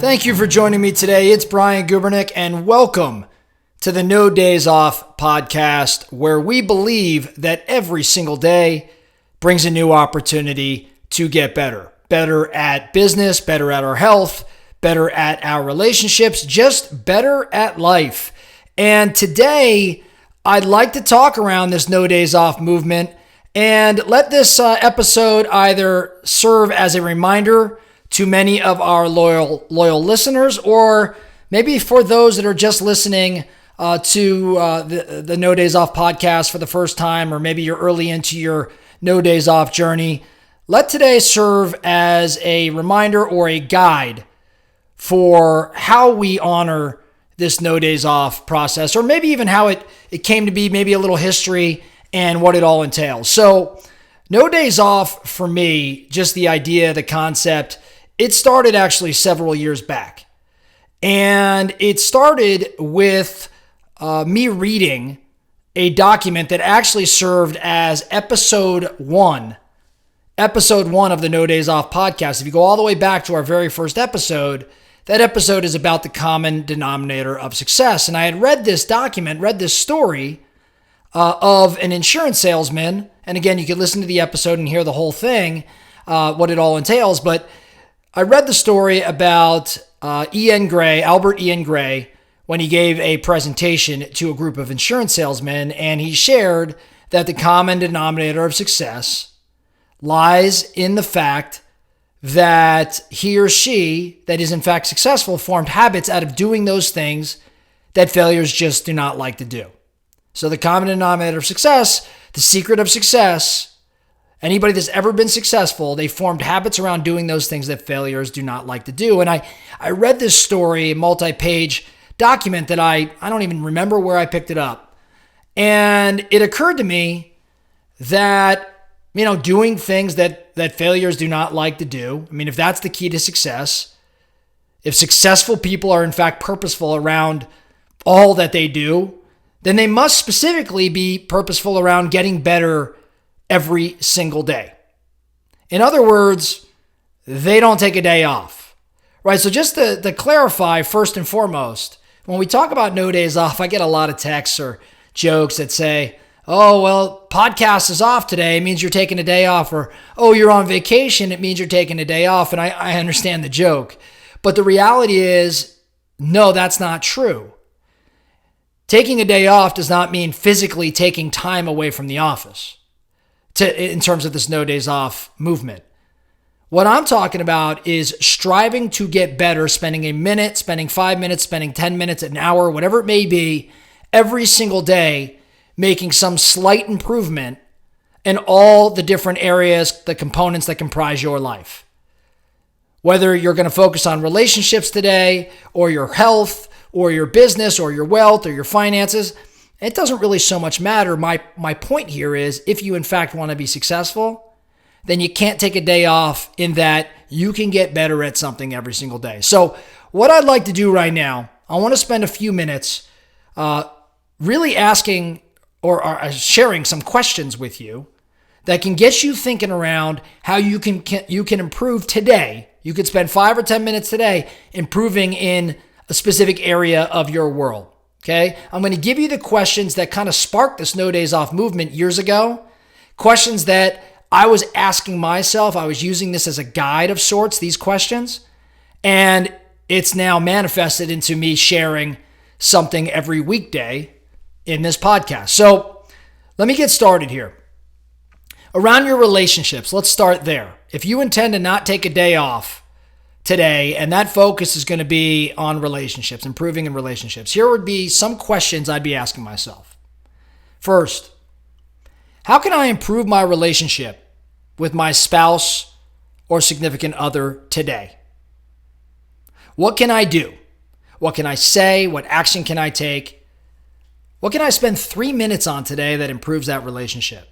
Thank you for joining me today. It's Brian Gubernick, and welcome to the No Days Off podcast, where we believe that every single day brings a new opportunity to get better. Better at business, better at our health, better at our relationships, just better at life. And today, I'd like to talk around this No Days Off movement and let this episode either serve as a reminder to many of our loyal listeners, or maybe for those that are just listening to the No Days Off podcast for the first time, or maybe you're early into your No Days Off journey. Let today serve as a reminder or a guide for how we honor this No Days Off process, or maybe even how it came to be, maybe a little history and what it all entails. So No Days Off for me, just the idea, the concept, it started actually several years back. And it started with me reading a document that actually served as episode one of the No Days Off podcast. If you go all the way back to our very first episode, that episode is about the common denominator of success. And I had read this document, read this story of an insurance salesman. And again, you can listen to the episode and hear the whole thing, what it all entails. But I read the story about Albert Ian Gray, when he gave a presentation to a group of insurance salesmen, and he shared that the common denominator of success lies in the fact that he or she that is in fact successful formed habits out of doing those things that failures just do not like to do. So the common denominator of success, the secret of success, anybody that's ever been successful, they formed habits around doing those things that failures do not like to do. And I read this story, a multi-page document that I don't even remember where I picked it up. And it occurred to me that, doing things that failures do not like to do, if that's the key to success, if successful people are in fact purposeful around all that they do, then they must specifically be purposeful around getting better every single day. In other words, they don't take a day off, right? So just to clarify, first and foremost, when we talk about No Days Off, I get a lot of texts or jokes that say, oh, well, podcast is off today. It means you're taking a day off. Or, oh, you're on vacation. It means you're taking a day off. And I understand the joke. But the reality is, no, that's not true. Taking a day off does not mean physically taking time away from the office in terms of this No Days Off movement. What I'm talking about is striving to get better, spending a minute, spending 5 minutes, spending 10 minutes, an hour, whatever it may be, every single day, making some slight improvement in all the different areas, the components that comprise your life. Whether you're going to focus on relationships today, or your health, or your business, or your wealth, or your finances, it doesn't really so much matter. My point here is, if you in fact want to be successful, then you can't take a day off, in that you can get better at something every single day. So what I'd like to do right now, I want to spend a few minutes really asking or sharing some questions with you that can get you thinking around how you can improve today. You could spend 5 or 10 minutes today improving in a specific area of your world. Okay, I'm going to give you the questions that kind of sparked this No Days Off movement years ago. Questions that I was asking myself. I was using this as a guide of sorts, these questions. And it's now manifested into me sharing something every weekday in this podcast. So let me get started here. Around your relationships, let's start there. If you intend to not take a day off today, and that focus is going to be on relationships, improving in relationships, here would be some questions I'd be asking myself. First, how can I improve my relationship with my spouse or significant other today? What can I do? What can I say? What action can I take? What can I spend 3 minutes on today that improves that relationship?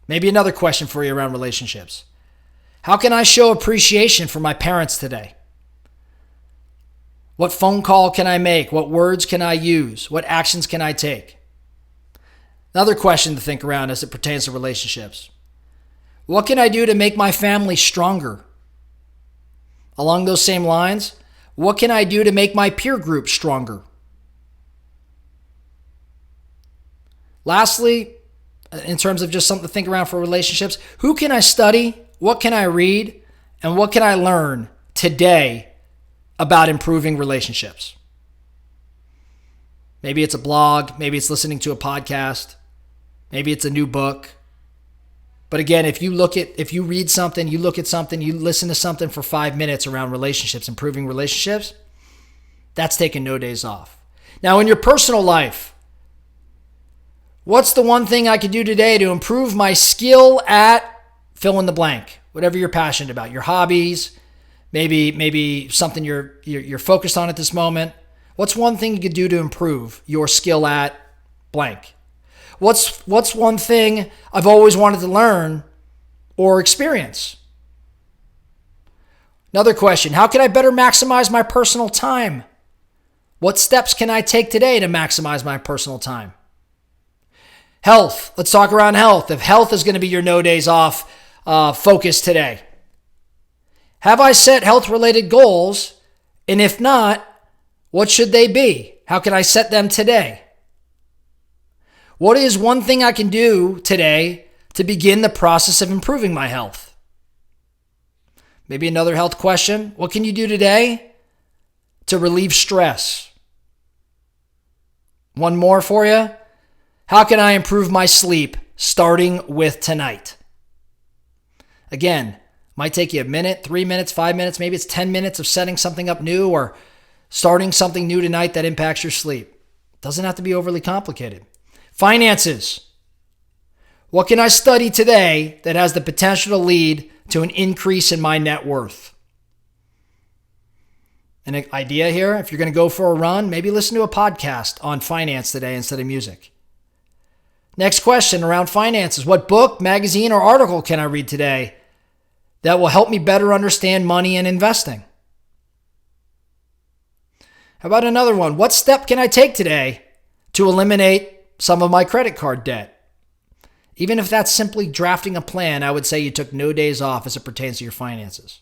Maybe another question for you around relationships. How can I show appreciation for my parents today? What phone call can I make? What words can I use? What actions can I take? Another question to think around as it pertains to relationships. What can I do to make my family stronger? Along those same lines, what can I do to make my peer group stronger? Lastly, in terms of just something to think around for relationships, who can I study? What can I read? And what can I learn today about improving relationships? Maybe it's a blog. Maybe it's listening to a podcast. Maybe it's a new book. But again, if you read something, you look at something, you listen to something for 5 minutes around relationships, improving relationships, that's taking no days off. Now, in your personal life, what's the one thing I could do today to improve my skill at fill in the blank? Whatever you're passionate about, your hobbies, maybe something you're focused on at this moment. What's one thing you could do to improve your skill at blank? What's one thing I've always wanted to learn or experience? Another question, how can I better maximize my personal time? What steps can I take today to maximize my personal time? Health, let's talk around health. If health is going to be your no days off focus today, have I set health-related goals? And if not, what should they be? How can I set them today? What is one thing I can do today to begin the process of improving my health? Maybe another health question. What can you do today to relieve stress? One more for you. How can I improve my sleep starting with tonight? Again, might take you a minute, 3 minutes, 5 minutes, maybe it's 10 minutes of setting something up new or starting something new tonight that impacts your sleep. Doesn't have to be overly complicated. Finances. What can I study today that has the potential to lead to an increase in my net worth? An idea here, if you're going to go for a run, maybe listen to a podcast on finance today instead of music. Next question around finances. What book, magazine, or article can I read today that will help me better understand money and investing? How about another one? What step can I take today to eliminate some of my credit card debt? Even if that's simply drafting a plan, I would say you took no days off as it pertains to your finances.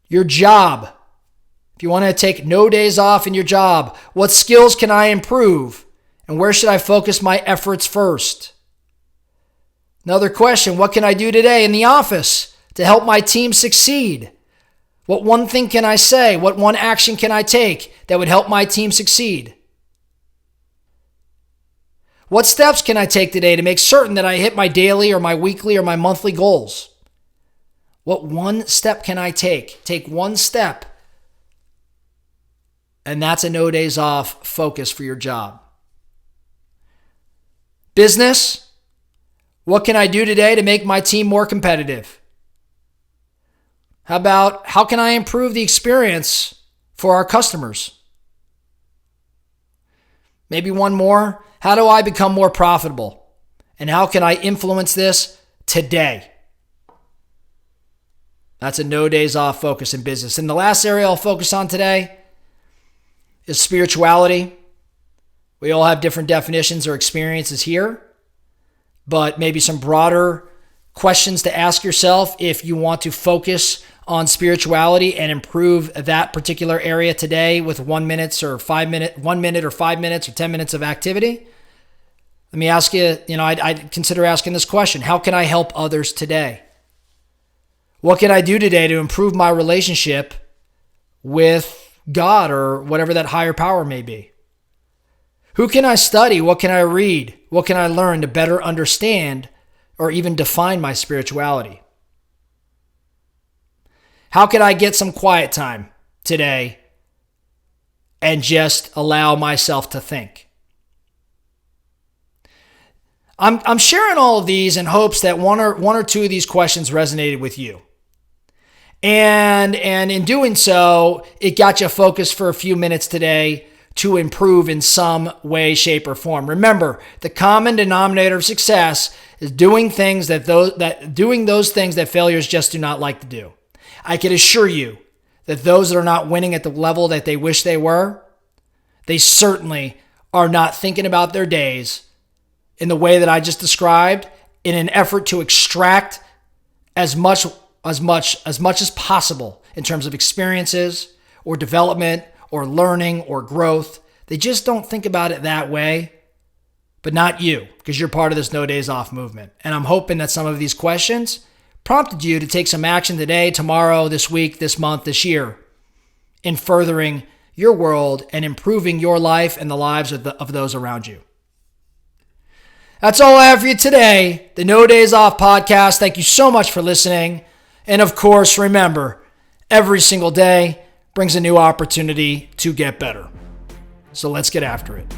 Your job. If you want to take no days off in your job, what skills can I improve? And where should I focus my efforts first? Another question, what can I do today in the office to help my team succeed? What one thing can I say? What one action can I take that would help my team succeed? What steps can I take today to make certain that I hit my daily or my weekly or my monthly goals? What one step can I take? Take one step. And that's a no days off focus for your job. Business, what can I do today to make my team more competitive? How can I improve the experience for our customers? Maybe one more. How do I become more profitable? And how can I influence this today? That's a no days off focus in business. And the last area I'll focus on today is spirituality. We all have different definitions or experiences here, but maybe some broader questions to ask yourself if you want to focus on spirituality and improve that particular area today with 1 minute or 5 minutes or 10 minutes of activity. Let me ask you, I'd consider asking this question. How can I help others today? What can I do today to improve my relationship with God or whatever that higher power may be? Who can I study? What can I read? What can I learn to better understand or even define my spirituality? How can I get some quiet time today and just allow myself to think? I'm sharing all of these in hopes that one or two of these questions resonated with you. And in doing so, it got you focused for a few minutes today to improve in some way, shape, or form. Remember, the common denominator of success is doing those things that failures just do not like to do. I can assure you that those that are not winning at the level that they wish they were, they certainly are not thinking about their days in the way that I just described in an effort to extract as much as much as possible in terms of experiences or development or learning or growth. They just don't think about it that way. But not you, because you're part of this No Days Off movement. And I'm hoping that some of these questions prompted you to take some action today, tomorrow, this week, this month, this year in furthering your world and improving your life and the lives of those around you. That's all I have for you today, the No Days Off podcast. Thank you so much for listening. And of course, remember, every single day brings a new opportunity to get better. So let's get after it.